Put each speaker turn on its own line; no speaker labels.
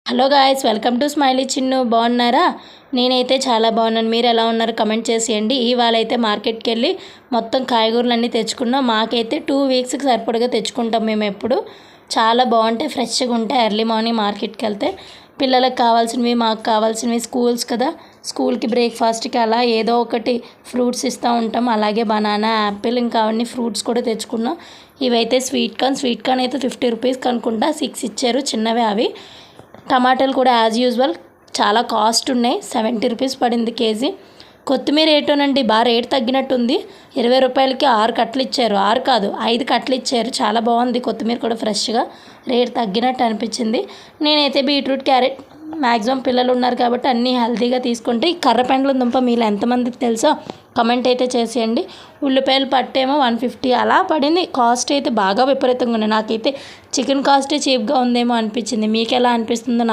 Hello guys, welcome to smiley Chinnu. బాగున్నారా? నేనైతే చాలా బాగున్నాను. మీరు ఎలా ఉన్నారు కమెంట్ చేసేయండి. ఇవాళ అయితే మార్కెట్కి వెళ్ళి మొత్తం కాయగూరలన్నీ తెచ్చుకున్నాం. మాకైతే 2 వీక్స్కి సరిపడగా తెచ్చుకుంటాం మేము ఎప్పుడు. చాలా బాగుంటాయి, ఫ్రెష్గా ఉంటాయి. ఎర్లీ మార్నింగ్ మార్కెట్కి వెళ్తే పిల్లలకు కావాల్సినవి, మాకు కావాల్సినవి, స్కూల్స్ కదా, స్కూల్కి బ్రేక్ఫాస్ట్కి అలా ఏదో ఒకటి ఫ్రూట్స్ ఇస్తూ ఉంటాం. అలాగే బనానా, యాపిల్, ఇంకా అవన్నీ ఫ్రూట్స్ కూడా తెచ్చుకున్నాం. ఇవైతే స్వీట్ కార్న్ అయితే 50 రూపీస్కి అనుకుంటా 6 ఇచ్చారు, చిన్నవే అవి. టమాటాలు కూడా యాజ్ యూజువల్ చాలా కాస్ట్ ఉన్నాయి. 70 రూపీస్ పడింది కేజీ. కొత్తిమీర ఏటోనండి బాగా రేట్ తగ్గినట్టుంది. 20 రూపాయలకి 6 కట్టలు ఇచ్చారు. 6 కాదు, 5 కట్టలు ఇచ్చారు. చాలా బాగుంది. కొత్తిమీర కూడా ఫ్రెష్గా రేట్ తగ్గినట్టు అనిపించింది. నేనైతే బీట్రూట్, క్యారెట్, మ్యాక్సిమం పిల్లలు ఉన్నారు కాబట్టి అన్నీ హెల్తీగా తీసుకుంటే. ఈ కర్రపెండల దుంప మీలో ఎంతమందికి తెలుసో కమెంట్ అయితే చేసేయండి. ఉల్లిపాయలు పట్టేమో 150 అలా పడింది. కాస్ట్ అయితే బాగా విపరీతంగా ఉన్నాయి. నాకైతే చికెన్ కాస్టే చీప్గా ఉందేమో అనిపించింది. మీకు ఎలా అనిపిస్తుందో